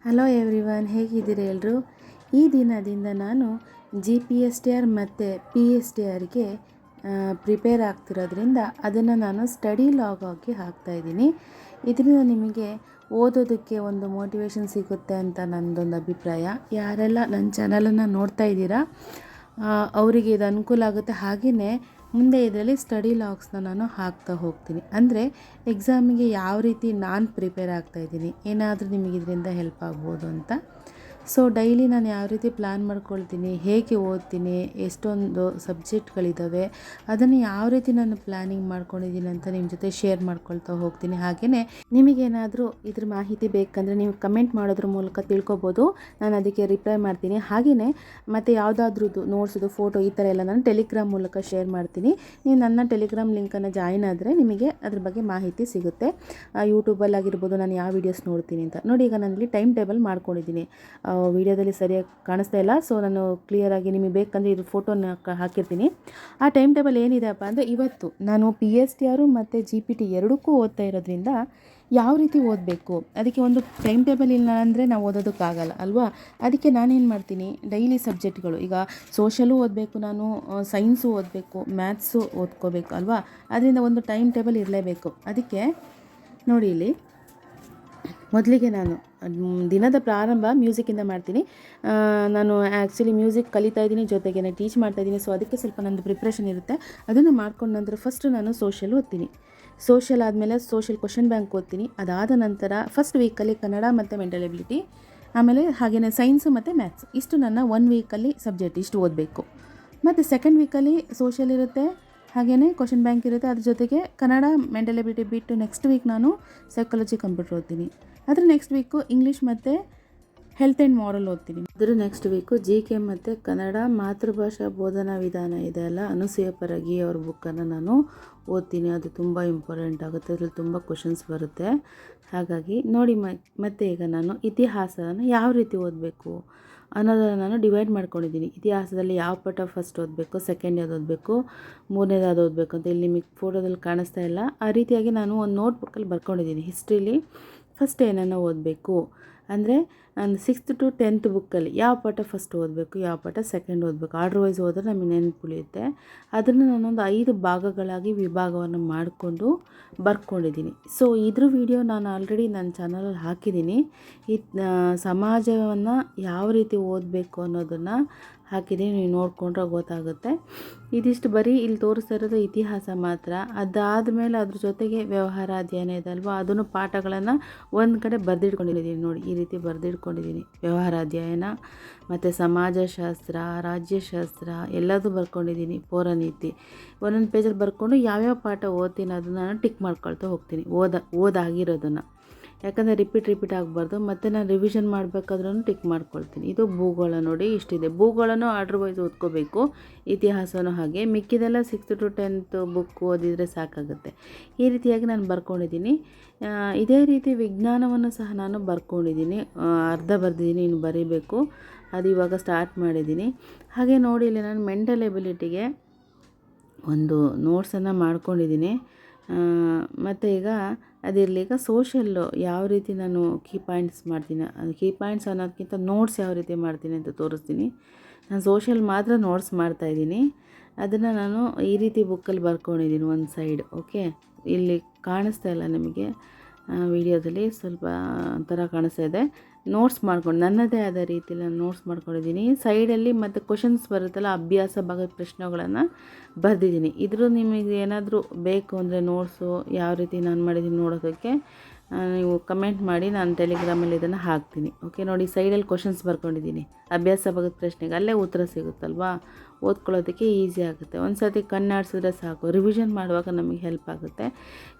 Hello everyone, ಹೇಗಿದ್ದೀರಿ ಎಲ್ಲರೂ? ಈ ದಿನದಿಂದ ನಾನು GPSTR ಮತ್ತು PSTRಗೆ ಪ್ರಿಪೇರ್ ಆಗ್ತಿರೋದ್ರಿಂದ ಅದನ್ನು ನಾನು ಸ್ಟಡಿ ಲಾಗ್ ಆಗಿ ಹಾಕ್ತಾಯಿದ್ದೀನಿ. ಇದರಿಂದ ನಿಮಗೆ ಓದೋದಕ್ಕೆ ಒಂದು ಮೋಟಿವೇಶನ್ ಸಿಗುತ್ತೆ ಅಂತ ನನ್ನದೊಂದು ಅಭಿಪ್ರಾಯ. ಯಾರೆಲ್ಲ ನನ್ನ ಚಾನಲನ್ನು ನೋಡ್ತಾ ಇದ್ದೀರಾ ಅವರಿಗೆ ಇದು ಅನುಕೂಲ ಆಗುತ್ತೆ. ಹಾಗೆಯೇ ಮುಂದೆ ಇದರಲ್ಲಿ ಸ್ಟಡಿ ಲಾಗ್ಸ್ನ ನಾನು ಹಾಕ್ತಾ ಹೋಗ್ತೀನಿ. ಅಂದರೆ ಎಕ್ಸಾಮಿಗೆ ಯಾವ ರೀತಿ ನಾನು ಪ್ರಿಪೇರ್ ಆಗ್ತಾಯಿದ್ದೀನಿ, ಏನಾದರೂ ನಿಮಗೆ ಇದರಿಂದ ಹೆಲ್ಪ್ ಆಗ್ಬೋದು ಅಂತ. ಸೊ ಡೈಲಿ ನಾನು ಯಾವ ರೀತಿ ಪ್ಲ್ಯಾನ್ ಮಾಡ್ಕೊಳ್ತೀನಿ, ಹೇಗೆ ಓದ್ತೀನಿ, ಎಷ್ಟೊಂದು ಸಬ್ಜೆಕ್ಟ್ಗಳಿದ್ದಾವೆ, ಅದನ್ನು ಯಾವ ರೀತಿ ನಾನು ಪ್ಲ್ಯಾನಿಂಗ್ ಮಾಡ್ಕೊಂಡಿದ್ದೀನಿ ಅಂತ ನಿಮ್ಮ ಜೊತೆ ಶೇರ್ ಮಾಡ್ಕೊಳ್ತಾ ಹೋಗ್ತೀನಿ. ಹಾಗೆಯೇ ನಿಮಗೇನಾದರೂ ಇದ್ರ ಮಾಹಿತಿ ಬೇಕಂದರೆ ನೀವು ಕಮೆಂಟ್ ಮಾಡೋದ್ರ ಮೂಲಕ ತಿಳ್ಕೊಬೋದು, ನಾನು ಅದಕ್ಕೆ ರಿಪ್ಲೈ ಮಾಡ್ತೀನಿ. ಹಾಗೆಯೇ ಮತ್ತು ಯಾವುದಾದ್ರದ್ದು ನೋಟ್ಸದು ಫೋಟೋ ಈ ಥರ ಎಲ್ಲ ನಾನು ಟೆಲಿಗ್ರಾಮ್ ಮೂಲಕ ಶೇರ್ ಮಾಡ್ತೀನಿ. ನೀವು ನನ್ನ ಟೆಲಿಗ್ರಾಮ್ ಲಿಂಕನ್ನು ಜಾಯಿನ್ ಆದರೆ ನಿಮಗೆ ಅದ್ರ ಬಗ್ಗೆ ಮಾಹಿತಿ ಸಿಗುತ್ತೆ. ಯೂಟ್ಯೂಬಲ್ಲಾಗಿರ್ಬೋದು ನಾನು ಯಾವ ವೀಡಿಯೋಸ್ ನೋಡ್ತೀನಿ ಅಂತ ನೋಡಿ. ಈಗ ನಾನಲ್ಲಿ ಟೈಮ್ ಟೇಬಲ್ ಮಾಡ್ಕೊಂಡಿದ್ದೀನಿ. ವಿಡಿಯೋದಲ್ಲಿ ಸರಿಯಾಗಿ ಕಾಣಿಸ್ತಾ ಇಲ್ಲ, ಸೊ ನಾನು ಕ್ಲಿಯರಾಗಿ ನಿಮಗೆ ಬೇಕಂದರೆ ಇದು ಫೋಟೋನ ಹಾಕಿರ್ತೀನಿ. ಆ ಟೈಮ್ ಟೇಬಲ್ ಏನಿದೆಯಪ್ಪ ಅಂದರೆ, ಇವತ್ತು ನಾನು PSTR ಮತ್ತು GPT ಎರಡಕ್ಕೂ ಓದ್ತಾ ಇರೋದ್ರಿಂದ ಯಾವ ರೀತಿ ಓದಬೇಕು, ಅದಕ್ಕೆ ಒಂದು ಟೈಮ್ ಟೇಬಲ್ ಇಲ್ಲ ಅಂದರೆ ನಾವು ಓದೋದಕ್ಕಾಗಲ್ಲ ಅಲ್ವಾ. ಅದಕ್ಕೆ ನಾನೇನು ಮಾಡ್ತೀನಿ, ಡೈಲಿ ಸಬ್ಜೆಕ್ಟ್ಗಳು, ಈಗ ಸೋಷಲು ಓದಬೇಕು, ನಾನು ಸೈನ್ಸು ಓದಬೇಕು, ಮ್ಯಾಥ್ಸು ಓದ್ಕೋಬೇಕು ಅಲ್ವಾ. ಅದರಿಂದ ಒಂದು ಟೈಮ್ ಟೇಬಲ್ ಇರಲೇಬೇಕು. ಅದಕ್ಕೆ ನೋಡಿ, ಇಲ್ಲಿ ಮೊದಲಿಗೆ ನಾನು ದಿನದ ಪ್ರಾರಂಭ ಮ್ಯೂಸಿಕ್ಕಿಂದ ಮಾಡ್ತೀನಿ. ನಾನು ಆ್ಯಕ್ಚುಲಿ ಮ್ಯೂಸಿಕ್ ಕಲಿತಾ ಇದ್ದೀನಿ, ಜೊತೆಗೆ ಟೀಚ್ ಮಾಡ್ತಾಯಿದ್ದೀನಿ. ಸೊ ಅದಕ್ಕೆ ಸ್ವಲ್ಪ ನಂದು ಪ್ರಿಪ್ರೇಷನ್ ಇರುತ್ತೆ. ಅದನ್ನು ಮಾಡ್ಕೊಂಡು ನಂತರ ಫಸ್ಟ್ ನಾನು ಸೋಷಲ್ ಓದ್ತೀನಿ. ಸೋಷಲ್ ಆದಮೇಲೆ ಸೋಷಲ್ ಕ್ವಶನ್ ಬ್ಯಾಂಕ್ ಓದ್ತೀನಿ. ಅದಾದ ನಂತರ ಫಸ್ಟ್ ವೀಕಲ್ಲಿ ಕನ್ನಡ ಮತ್ತು ಮೆಂಟಲ್ ಎಬಿಲಿಟಿ, ಆಮೇಲೆ ಹಾಗೆಯೇ ಸೈನ್ಸು ಮತ್ತು ಮ್ಯಾಥ್ಸ್, ಇಷ್ಟು ನನ್ನ 1 ವೀಕಲ್ಲಿ ಸಬ್ಜೆಕ್ಟ್ ಇಷ್ಟು ಓದಬೇಕು. ಮತ್ತು ಸೆಕೆಂಡ್ ವೀಕಲ್ಲಿ ಸೋಷಲ್ ಇರುತ್ತೆ, ಹಾಗೆಯೇ ಕ್ವಶನ್ ಬ್ಯಾಂಕ್ ಇರುತ್ತೆ. ಅದ್ರ ಜೊತೆಗೆ ಕನ್ನಡ ಮೆಂಟಲ್ ಎಬಿಲಿಟಿ ಬಿಟ್ಟು ನೆಕ್ಸ್ಟ್ ವೀಕ್ ನಾನು ಸೈಕಾಲಜಿ ಕಂಪ್ಯೂಟರ್ ಓದ್ತೀನಿ. ಅದರ ನೆಕ್ಸ್ಟ್ ವೀಕು ಇಂಗ್ಲೀಷ್ ಮತ್ತು ಹೆಲ್ತ್ ಆ್ಯಂಡ್ ಮಾರಲ್ ಓದ್ತೀನಿ. ಅದರ ನೆಕ್ಸ್ಟ್ ವೀಕು GK ಮತ್ತು ಕನ್ನಡ ಮಾತೃಭಾಷಾ ಬೋಧನಾ ವಿಧಾನ ಇದೆ ಅಲ್ಲ, ಅನುಸೂಯ ಪರಗಿ ಅವ್ರ ಬುಕ್ಕನ್ನು ನಾನು ಓದ್ತೀನಿ. ಅದು ತುಂಬ ಇಂಪಾರ್ಟೆಂಟ್ ಆಗುತ್ತೆ, ಅದರಲ್ಲಿ ತುಂಬ ಕ್ವಶನ್ಸ್ ಬರುತ್ತೆ. ಹಾಗಾಗಿ ನೋಡಿ, ಮತ್ತು ಈಗ ನಾನು ಇತಿಹಾಸನ ಯಾವ ರೀತಿ ಓದಬೇಕು ಅನ್ನೋದನ್ನು ನಾನು ಡಿವೈಡ್ ಮಾಡ್ಕೊಂಡಿದ್ದೀನಿ. ಇತಿಹಾಸದಲ್ಲಿ ಯಾವ ಪಾಠ ಫಸ್ಟ್ ಓದಬೇಕು, ಸೆಕೆಂಡ್ ಯಾವ್ದು ಓದಬೇಕು, ಮೂರನೇದು ಯಾವ್ದು ಓದಬೇಕು ಅಂತ ಇಲ್ಲಿ ನಿಮಗೆ ಫೋಟೋದಲ್ಲಿ ಕಾಣಿಸ್ತಾ ಇಲ್ಲ. ಆ ರೀತಿಯಾಗಿ ನಾನು ಒಂದು ನೋಟ್ಬುಕ್ಕಲ್ಲಿ ಬರ್ಕೊಂಡಿದ್ದೀನಿ. ಹಿಸ್ಟ್ರಿಲಿ ಫಸ್ಟ್ ಏನನ್ನು ಓದಬೇಕು ಅಂದರೆ, ನಾನು 6th to 10th ಬುಕ್ಕಲ್ಲಿ ಯಾವ ಪಾಠ ಫಸ್ಟ್ ಓದಬೇಕು, ಯಾವ ಪಾಠ ಸೆಕೆಂಡ್ ಓದಬೇಕು, ಆರ್ಡ್ರ್ ವೈಸ್ ಹೋದರೆ ನಮಗೆ ನೆನಪುಳಿಯುತ್ತೆ. ಅದನ್ನು ನಾನೊಂದು 5 ಭಾಗಗಳಾಗಿ ವಿಭಾಗವನ್ನು ಮಾಡಿಕೊಂಡು ಬರ್ಕೊಂಡಿದ್ದೀನಿ. ಸೊ ಇದ್ರ ವಿಡಿಯೋ ನಾನು ಆಲ್ರೆಡಿ ನನ್ನ ಚಾನಲಲ್ಲಿ ಹಾಕಿದ್ದೀನಿ. ಈ ಸಮಾಜವನ್ನು ಯಾವ ರೀತಿ ಓದಬೇಕು ಅನ್ನೋದನ್ನು ಹಾಕಿದ್ದೀನಿ, ನೀವು ನೋಡಿಕೊಂಡ್ರೆ ಗೊತ್ತಾಗುತ್ತೆ. ಇದಿಷ್ಟು ಬರೀ ಇಲ್ಲಿ ತೋರಿಸ್ತಾ ಇರೋದು ಇತಿಹಾಸ ಮಾತ್ರ. ಅದಾದಮೇಲೆ ಅದ್ರ ಜೊತೆಗೆ ವ್ಯವಹಾರ ಅಧ್ಯಯನ ಇದೆ ಅಲ್ವಾ, ಅದನ್ನು ಪಾಠಗಳನ್ನು ಒಂದು ಕಡೆ ಬರೆದಿಟ್ಕೊಂಡಿದ್ದೀನಿ. ನೋಡಿ, ಈ ರೀತಿ ಬರೆದಿಟ್ಕೊಂಡಿದ್ದೀನಿ. ವ್ಯವಹಾರ ಅಧ್ಯಯನ ಮತ್ತು ಸಮಾಜಶಾಸ್ತ್ರ, ರಾಜ್ಯಶಾಸ್ತ್ರ ಎಲ್ಲದೂ ಬರ್ಕೊಂಡಿದ್ದೀನಿ. ಪೌರನೀತಿ ಒಂದೊಂದು ಪೇಜಲ್ಲಿ ಬರ್ಕೊಂಡು ಯಾವ್ಯಾವ ಪಾಠ ಓದ್ತೀನಿ ಅದನ್ನು ನಾನು ಟಿಕ್ ಮಾಡ್ಕೊಳ್ತಾ ಹೋಗ್ತೀನಿ, ಓದಾಗಿರೋದನ್ನು. ಯಾಕಂದರೆ ರಿಪೀಟ್ ಆಗಬಾರ್ದು. ಮತ್ತು ನಾನು ರಿವಿಷನ್ ಮಾಡಬೇಕಾದ್ರೂ ಟಿಕ್ ಮಾಡ್ಕೊಳ್ತೀನಿ. ಇದು ಭೂಗೋಳ ನೋಡಿ, ಇಷ್ಟಿದೆ. ಭೂಗೋಳನೂ ಆರ್ಡ್ರ್ ವೈಸ್ ಓದ್ಕೋಬೇಕು, ಇತಿಹಾಸನೂ ಹಾಗೆ. ಮಿಕ್ಕಿದೆಲ್ಲ 6th to 10th ಬುಕ್ ಓದಿದರೆ ಸಾಕಾಗುತ್ತೆ. ಈ ರೀತಿಯಾಗಿ ನಾನು ಬರ್ಕೊಂಡಿದ್ದೀನಿ. ಇದೇ ರೀತಿ ವಿಜ್ಞಾನವನ್ನು ಸಹ ನಾನು ಬರ್ಕೊಂಡಿದ್ದೀನಿ. ಅರ್ಧ ಬರೆದಿದ್ದೀನಿ, ಇನ್ನು ಬರೀಬೇಕು. ಅದು ಇವಾಗ ಸ್ಟಾರ್ಟ್ ಮಾಡಿದ್ದೀನಿ. ಹಾಗೆ ನೋಡಿ, ಇಲ್ಲಿ ನಾನು ಮೆಂಟಲ್ ಎಬಿಲಿಟಿಗೆ ಒಂದು ನೋಟ್ಸನ್ನು ಮಾಡ್ಕೊಂಡಿದ್ದೀನಿ. ಮತ್ತು ಈಗ ಅದಿರಲಿ, ಈಗ ಸೋಷಲ್ಲು ಯಾವ ರೀತಿ ನಾನು ಕೀ ಪಾಯಿಂಟ್ಸ್ ಮಾಡ್ತೀನಿ, ಅದು ಕೀ ಪಾಯಿಂಟ್ಸ್ ಅನ್ನೋದಕ್ಕಿಂತ ನೋಟ್ಸ್ ಯಾವ ರೀತಿ ಮಾಡ್ತೀನಿ ಅಂತ ತೋರಿಸ್ತೀನಿ. ನಾನು ಸೋಷಲ್ ಮಾತ್ರ ನೋಟ್ಸ್ ಮಾಡ್ತಾಯಿದ್ದೀನಿ. ಅದನ್ನು ನಾನು ಈ ರೀತಿ ಬುಕ್ಕಲ್ಲಿ ಬರ್ಕೊಂಡಿದ್ದೀನಿ ಒಂದು ಸೈಡ್. ಓಕೆ, ಇಲ್ಲಿ ಕಾಣಿಸ್ತಾ ಇಲ್ಲ ನಿಮಗೆ ವಿಡಿಯೋದಲ್ಲಿ, ಸ್ವಲ್ಪ ಒಂಥರ ಕಾಣಿಸ್ತಾ ಇದೆ. ನೋಟ್ಸ್ ಮಾಡ್ಕೊಂಡು ನನ್ನದೇ ಆದ ರೀತಿಯಲ್ಲಿ ನಾನು ನೋಟ್ಸ್ ಮಾಡ್ಕೊಂಡಿದ್ದೀನಿ. ಸೈಡಲ್ಲಿ ಮತ್ತು ಕ್ವಶನ್ಸ್ ಬರುತ್ತಲ್ಲ, ಅಭ್ಯಾಸ ಭಾಗದ ಪ್ರಶ್ನೆಗಳನ್ನು ಬರೆದಿದ್ದೀನಿ. ಇದ್ರ ನಿಮಗೆ ಏನಾದರೂ ಬೇಕು ಅಂದರೆ ನೋಟ್ಸು ಯಾವ ರೀತಿ ನಾನು ಮಾಡಿದ್ದೀನಿ ನೋಡೋದಕ್ಕೆ ನೀವು ಕಮೆಂಟ್ ಮಾಡಿ, ನಾನು ಟೆಲಿಗ್ರಾಮಲ್ಲಿ ಇದನ್ನು ಹಾಕ್ತೀನಿ. ಓಕೆ, ನೋಡಿ, ಸೈಡಲ್ಲಿ ಕ್ವಶನ್ಸ್ ಬರ್ಕೊಂಡಿದ್ದೀನಿ. ಅಭ್ಯಾಸ ಭಾಗದ ಪ್ರಶ್ನೆಗೆ ಅಲ್ಲೇ ಉತ್ತರ ಸಿಗುತ್ತಲ್ವಾ, ಓದ್ಕೊಳ್ಳೋದಕ್ಕೆ ಈಸಿ ಆಗುತ್ತೆ. ಒಂದು ಸರ್ತಿ ಕಣ್ಣಾಡಿಸಿದ್ರೆ ಸಾಕು, ರಿವಿಷನ್ ಮಾಡುವಾಗ ನಮಗೆ ಹೆಲ್ಪ್ ಆಗುತ್ತೆ.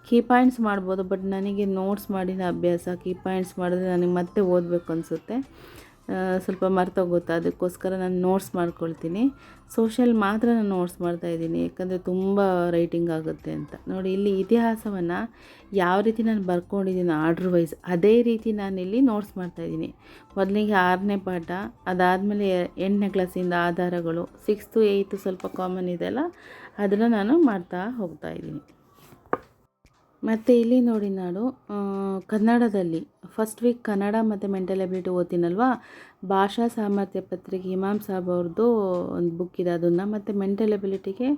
ಕೀ ಪಾಯಿಂಟ್ಸ್ ಮಾಡ್ಬೋದು, ಬಟ್ ನನಗೆ ನೋಟ್ಸ್ ಮಾಡಿದ ಅಭ್ಯಾಸ. ಕೀ ಪಾಯಿಂಟ್ಸ್ ಮಾಡಿದ್ರೆ ನನಗೆ ಮತ್ತೆ ಓದಬೇಕು ಅನಿಸುತ್ತೆ, ಸ್ವಲ್ಪ ಮರ್ತೋಗುತ್ತೆ. ಅದಕ್ಕೋಸ್ಕರ ನಾನು ನೋಟ್ಸ್ ಮಾಡ್ಕೊಳ್ತೀನಿ. ಸೋಷಲ್ ಮಾತ್ರ ನಾನು ನೋಟ್ಸ್ ಮಾಡ್ತಾಯಿದ್ದೀನಿ, ಯಾಕಂದರೆ ತುಂಬ ರೈಟಿಂಗ್ ಆಗುತ್ತೆ ಅಂತ. ನೋಡಿ, ಇಲ್ಲಿ ಇತಿಹಾಸವನ್ನು ಯಾವ ರೀತಿ ನಾನು ಬರ್ಕೊಂಡಿದ್ದೀನಿ ಆರ್ಡ್ರ್ ವೈಸ್, ಅದೇ ರೀತಿ ನಾನಿಲ್ಲಿ ನೋಟ್ಸ್ ಮಾಡ್ತಾಯಿದ್ದೀನಿ. ಮೊದಲಿಗೆ 6ನೇ ಪಾಠ, ಅದಾದಮೇಲೆ 8ನೇ ಕ್ಲಾಸಿಂದ ಆಧಾರಗಳು, 6th 8th ಸ್ವಲ್ಪ ಕಾಮನ್ ಇದೆಯಲ್ಲ, ಅದನ್ನು ನಾನು ಮಾಡ್ತಾ ಹೋಗ್ತಾಯಿದ್ದೀನಿ. ಮತ್ತು ಇಲ್ಲಿ ನೋಡಿ ನಾನು ಕನ್ನಡದಲ್ಲಿ ಫಸ್ಟ್ ವೀಕ್ ಕನ್ನಡ ಮತ್ತು ಮೆಂಟಲ್ ಎಬಿಲಿಟಿ ಓದ್ತೀನಲ್ವಾ, ಭಾಷಾ ಸಾಮರ್ಥ್ಯ ಪತ್ರಿಕೆ ಇಮಾಮ್ ಸಾಬ್ ಅವ್ರದ್ದು ಒಂದು ಬುಕ್ ಇದೆ ಅದನ್ನು, ಮತ್ತು ಮೆಂಟಲ್ ಎಬಿಲಿಟಿಗೆ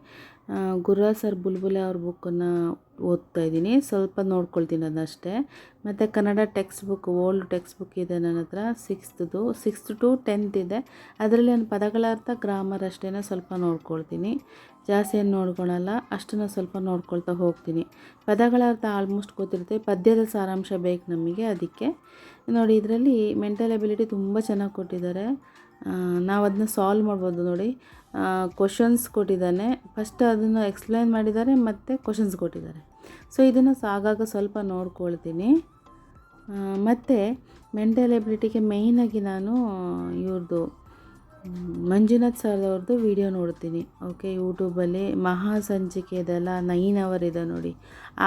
ಗುರುರಾಜ್ ಸರ್ ಬುಲ್ಬುಲೆ ಅವ್ರ ಬುಕ್ಕನ್ನು ಓದ್ತಾ ಇದ್ದೀನಿ, ಸ್ವಲ್ಪ ನೋಡ್ಕೊಳ್ತೀನಿ ಅದಷ್ಟೇ. ಮತ್ತು Kannada text book, old text book ಇದೆ ನನ್ನ ಹತ್ರ, ಸಿಕ್ಸ್ತ್ ಟು 10th ಇದೆ. ಅದರಲ್ಲಿ ನಾನು ಪದಗಳ ಅರ್ಥ, ಗ್ರಾಮರ್ ಅಷ್ಟೇ ಸ್ವಲ್ಪ ನೋಡ್ಕೊಳ್ತೀನಿ, ಜಾಸ್ತಿ ಏನು ನೋಡ್ಕೊಳಲ್ಲ, ಅಷ್ಟನ್ನು ಸ್ವಲ್ಪ ನೋಡ್ಕೊಳ್ತಾ ಹೋಗ್ತೀನಿ. ಪದಗಳ ಅರ್ಥ ಆಲ್ಮೋಸ್ಟ್ ಗೊತ್ತಿರುತ್ತೆ, ಪದ್ಯದ ಸಾರಾಂಶ ಬೇಕು ನಮಗೆ. ಅದಕ್ಕೆ ನೋಡಿ ಇದರಲ್ಲಿ ಮೆಂಟಲ್ ಎಬಿಲಿಟಿ ತುಂಬ ಚೆನ್ನಾಗಿ ಕೊಟ್ಟಿದ್ದಾರೆ. ನಾವು ಅದನ್ನ ಸಾಲ್ವ್ ಮಾಡ್ಬೋದು ನೋಡಿ. ಕ್ವಶನ್ಸ್ ಕೊಟ್ಟಿದ್ದಾನೆ, ಫಸ್ಟ್ ಅದನ್ನು ಎಕ್ಸ್ಪ್ಲೈನ್ ಮಾಡಿದ್ದಾರೆ ಮತ್ತು ಕ್ವಶನ್ಸ್ ಕೊಟ್ಟಿದ್ದಾರೆ. ಸೊ ಇದನ್ನು ಆಗಾಗ ಸ್ವಲ್ಪ ನೋಡ್ಕೊಳ್ತೀನಿ. ಮತ್ತು ಮೆಂಟಲ್ ಎಬಿಲಿಟಿಗೆ ಮೇಯ್ನಾಗಿ ನಾನು ಇವ್ರದ್ದು ಮಂಜುನಾಥ್ ಸರ್ ಅವ್ರದ್ದು ವಿಡಿಯೋ ನೋಡ್ತೀನಿ. ಓಕೆ, ಯೂಟ್ಯೂಬಲ್ಲಿ ಮಹಾ ಸಂಚಿಕೆ ಇದೆಲ್ಲ 9 hour ಇದೆ ನೋಡಿ,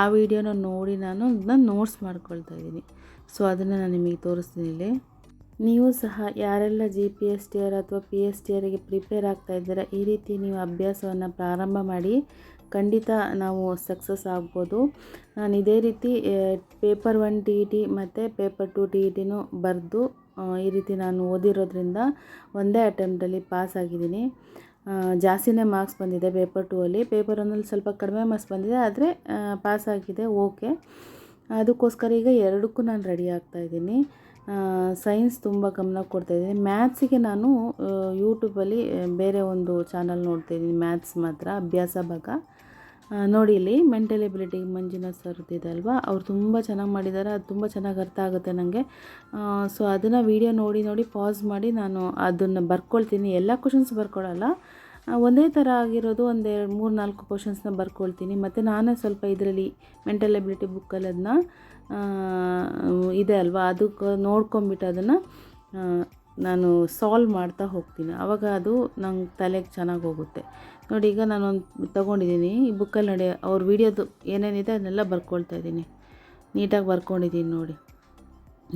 ಆ ವಿಡಿಯೋನ ನೋಡಿ ನಾನು ಅದನ್ನ ನೋಟ್ಸ್ ಮಾಡ್ಕೊಳ್ತಾ ಇದ್ದೀನಿ. ಸೊ ಅದನ್ನು ನಾನು ನಿಮಗೆ ತೋರಿಸ್ತೀನಿ ಇಲ್ಲಿ. ನೀವು ಸಹ ಯಾರೆಲ್ಲ GPSTR ಅಥವಾ PSTRಗೆ ಪ್ರಿಪೇರ್ ಆಗ್ತಾ ಇದ್ದೀರಾ, ಈ ರೀತಿ ನೀವು ಅಭ್ಯಾಸವನ್ನು ಪ್ರಾರಂಭ ಮಾಡಿ, ಖಂಡಿತ ನಾವು ಸಕ್ಸಸ್ ಆಗ್ಬೋದು. ನಾನು ಇದೇ ರೀತಿ ಪೇಪರ್ 1 TET ಮತ್ತು ಪೇಪರ್ 2 TETನೂ ಬರೆದು ಈ ರೀತಿ ನಾನು ಓದಿರೋದ್ರಿಂದ ಒಂದೇ ಅಟೆಂಪ್ಟಲ್ಲಿ ಪಾಸ್ ಆಗಿದ್ದೀನಿ. ಜಾಸ್ತಿನೇ ಮಾರ್ಕ್ಸ್ ಬಂದಿದೆ ಪೇಪರ್ 2ಅಲ್ಲಿ. ಪೇಪರ್ 1ಅಲ್ಲಿ ಸ್ವಲ್ಪ ಕಡಿಮೆ ಮಾರ್ಕ್ಸ್ ಬಂದಿದೆ, ಆದರೆ ಪಾಸ್ ಆಗಿದೆ. ಓಕೆ, ಅದಕ್ಕೋಸ್ಕರ ಈಗ ಎರಡಕ್ಕೂ ನಾನು ರೆಡಿ ಆಗ್ತಾಯಿದ್ದೀನಿ. ಸೈನ್ಸ್ ತುಂಬ ಗಮನ ಕೊಡ್ತಾಯಿದ್ದೀನಿ. ಮ್ಯಾಥ್ಸಿಗೆ ನಾನು ಯೂಟ್ಯೂಬಲ್ಲಿ ಬೇರೆ ಒಂದು ಚಾನಲ್ ನೋಡ್ತಾಯಿದ್ದೀನಿ, ಮ್ಯಾಥ್ಸ್ ಮಾತ್ರ ಅಭ್ಯಾಸ ಭಾಗ. ನೋಡಿ ಇಲ್ಲಿ ಮೆಂಟಲ್ ಎಬಿಲಿಟಿ ಮಂಜುನಾಥ್ ಸರ್ದಿದೆ ಅಲ್ವಾ, ಅವ್ರು ತುಂಬ ಚೆನ್ನಾಗಿ ಮಾಡಿದ್ದಾರೆ, ಅದು ತುಂಬ ಚೆನ್ನಾಗಿ ಅರ್ಥ ಆಗುತ್ತೆ ನನಗೆ. ಸೊ ಅದನ್ನು ವೀಡಿಯೋ ನೋಡಿ ಪಾಸ್ ಮಾಡಿ ನಾನು ಅದನ್ನು ಬರ್ಕೊಳ್ತೀನಿ. ಎಲ್ಲ ಕ್ವಶನ್ಸ್ ಬರ್ಕೊಳ್ಳಲ್ಲ, ಒಂದೇ ಥರ ಆಗಿರೋದು ಒಂದು 3-4 ಕ್ವಶನ್ಸ್ನ ಬರ್ಕೊಳ್ತೀನಿ. ಮತ್ತು ನಾನೇ ಸ್ವಲ್ಪ ಇದರಲ್ಲಿ ಮೆಂಟಲ್ ಎಬಿಲಿಟಿ ಬುಕ್ಕಲ್ಲಿ ಅದನ್ನ ಇದೆ ಅಲ್ವಾ, ಅದಕ್ಕೆ ನೋಡ್ಕೊಂಬಿಟ್ಟು ಅದನ್ನು ನಾನು ಸಾಲ್ವ್ ಮಾಡ್ತಾ ಹೋಗ್ತೀನಿ. ಆವಾಗ ಅದು ನಂಗೆ ತಲೆಗೆ ಚೆನ್ನಾಗಿ ಹೋಗುತ್ತೆ. ನೋಡಿ ಈಗ ನಾನೊಂದು ತೊಗೊಂಡಿದ್ದೀನಿ ಈ ಬುಕ್ಕಲ್ಲಿ, ನೋಡಿ ಅವ್ರ ವೀಡಿಯೋದು ಏನೇನಿದೆ ಅದನ್ನೆಲ್ಲ ಬರ್ಕೊಳ್ತಾ ಇದ್ದೀನಿ, ನೀಟಾಗಿ ಬರ್ಕೊಂಡಿದ್ದೀನಿ ನೋಡಿ.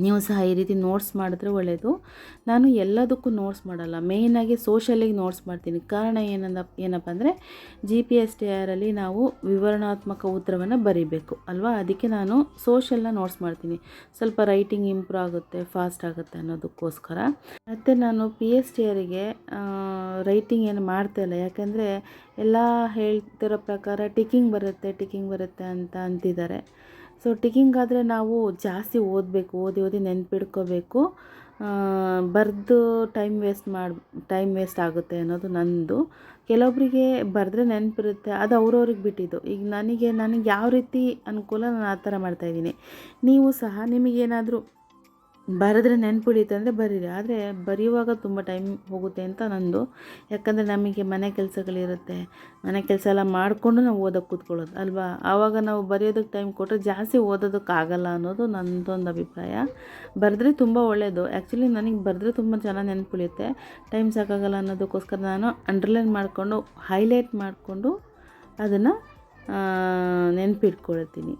ನೀವು ಸಹ ಈ ರೀತಿ ನೋಟ್ಸ್ ಮಾಡಿದ್ರೆ ಒಳ್ಳೆಯದು. ನಾನು ಎಲ್ಲದಕ್ಕೂ ನೋಟ್ಸ್ ಮಾಡಲ್ಲ, ಮೇಯ್ನಾಗಿ ಸೋಷಲಿಗೆ ನೋಟ್ಸ್ ಮಾಡ್ತೀನಿ. ಕಾರಣ ಏನಪ್ಪ ಅಂದರೆ GPSTRಲ್ಲಿ ನಾವು ವಿವರಣಾತ್ಮಕ ಉತ್ತರವನ್ನು ಬರೀಬೇಕು ಅಲ್ವಾ, ಅದಕ್ಕೆ ನಾನು ಸೋಷಲ್ನ ನೋಟ್ಸ್ ಮಾಡ್ತೀನಿ. ಸ್ವಲ್ಪ ರೈಟಿಂಗ್ ಇಂಪ್ರೂವ್ ಆಗುತ್ತೆ, ಫಾಸ್ಟ್ ಆಗುತ್ತೆ ಅನ್ನೋದಕ್ಕೋಸ್ಕರ. ಮತ್ತು ನಾನು PSTRಗೆ ರೈಟಿಂಗ್ ಏನು ಮಾಡ್ತಾಯಿಲ್ಲ, ಯಾಕೆಂದರೆ ಎಲ್ಲ ಹೇಳ್ತಿರೋ ಪ್ರಕಾರ ಟಿಕ್ಕಿಂಗ್ ಬರುತ್ತೆ ಅಂತ ಅಂತಿದ್ದಾರೆ. ಸೊ ಟಿಕ್ಕಿಂಗ್ ಆದರೆ ನಾವು ಜಾಸ್ತಿ ಓದಿ ನೆನ್ಪಿಡ್ಕೋಬೇಕು, ಬರೆದು ಟೈಮ್ ವೇಸ್ಟ್ ಆಗುತ್ತೆ ಅನ್ನೋದು ನಂದು. ಕೆಲವೊಬ್ಬರಿಗೆ ಬರೆದ್ರೆ ನೆನಪಿರುತ್ತೆ, ಅದು ಅವ್ರವ್ರಿಗೆ ಬಿಟ್ಟಿದ್ದು. ಈಗ ನನಗೆ ಯಾವ ರೀತಿ ಅನುಕೂಲ ನಾನು ಆ ಥರ ಮಾಡ್ತಾಯಿದ್ದೀನಿ. ನೀವು ಸಹ ನಿಮಗೇನಾದರೂ ಬರೆದ್ರೆ ನೆನ್ಪಿಡಿಯುತ್ತೆ ಅಂದರೆ ಬರೀರಿ, ಆದರೆ ಬರೆಯುವಾಗ ತುಂಬ ಟೈಮ್ ಹೋಗುತ್ತೆ ಅಂತ ನಂದು. ಯಾಕಂದರೆ ನಮಗೆ ಮನೆ ಕೆಲಸಗಳಿರುತ್ತೆ, ಮನೆ ಕೆಲಸ ಎಲ್ಲ ಮಾಡಿಕೊಂಡು ನಾವು ಓದೋಕ್ಕೆ ಕೂತ್ಕೊಳ್ಳೋದು ಅಲ್ವಾ, ಆವಾಗ ನಾವು ಬರೆಯೋದಕ್ಕೆ ಟೈಮ್ ಕೊಟ್ಟರೆ ಜಾಸ್ತಿ ಓದೋದಕ್ಕಾಗಲ್ಲ ಅನ್ನೋದು ನನ್ನದೊಂದು ಅಭಿಪ್ರಾಯ. ಬರೆದ್ರೆ ತುಂಬ ಒಳ್ಳೆಯದು. ಆ್ಯಕ್ಚುಲಿ ನನಗೆ ಬರೆದ್ರೆ ತುಂಬ ಚೆನ್ನಾಗಿ ನೆನ್ಪಿಡಿಯುತ್ತೆ, ಟೈಮ್ ಸಾಕಾಗಲ್ಲ ಅನ್ನೋದಕ್ಕೋಸ್ಕರ ನಾನು ಅಂಡರ್ಲೈನ್ ಮಾಡಿಕೊಂಡು ಹೈಲೈಟ್ ಮಾಡಿಕೊಂಡು ಅದನ್ನು ನೆನಪಿಟ್ಕೊಳ್ತೀನಿ.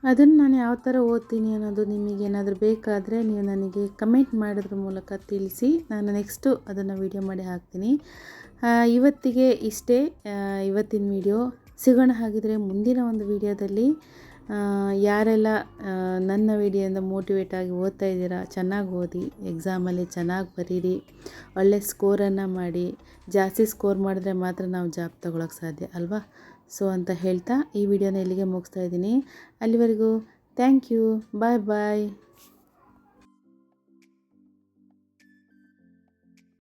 ಅದನ್ನು ನಾನು ಯಾವ ಥರ ಓದ್ತೀನಿ ಅನ್ನೋದು ನಿಮಗೇನಾದರೂ ಬೇಕಾದರೆ ನೀವು ನನಗೆ ಕಮೆಂಟ್ ಮಾಡೋದ್ರ ಮೂಲಕ ತಿಳಿಸಿ, ನಾನು ನೆಕ್ಸ್ಟು ಅದನ್ನು ವೀಡಿಯೋ ಮಾಡಿ ಹಾಕ್ತೀನಿ. ಇವತ್ತಿಗೆ ಇಷ್ಟೇ ಇವತ್ತಿನ ವೀಡಿಯೋ. ಸಿಗೋಣ ಹಾಗಿದ್ರೆ ಮುಂದಿನ ಒಂದು ವೀಡಿಯೋದಲ್ಲಿ. ಯಾರೆಲ್ಲ ನನ್ನ ವೀಡಿಯೋಯಿಂದ ಮೋಟಿವೇಟ್ ಆಗಿ ಓದ್ತಾ ಇದ್ದೀರಾ, ಚೆನ್ನಾಗಿ ಓದಿ, ಎಕ್ಸಾಮಲ್ಲಿ ಚೆನ್ನಾಗಿ ಬರೀರಿ, ಒಳ್ಳೆ ಸ್ಕೋರನ್ನು ಮಾಡಿ. ಜಾಸ್ತಿ ಸ್ಕೋರ್ ಮಾಡಿದ್ರೆ ಮಾತ್ರ ನಾವು ಜಾಬ್ ತೊಗೊಳಕ್ಕೆ ಸಾಧ್ಯ ಅಲ್ವಾ. ಸೊ ಅಂತ ಹೇಳ್ತಾ ಈ ವಿಡಿಯೋನ ಇಲ್ಲಿಗೆ ಮುಗಿಸ್ತಾ ಇದ್ದೀನಿ. ಅಲ್ಲಿವರೆಗೂ ಥ್ಯಾಂಕ್ ಯು, ಬಾಯ್.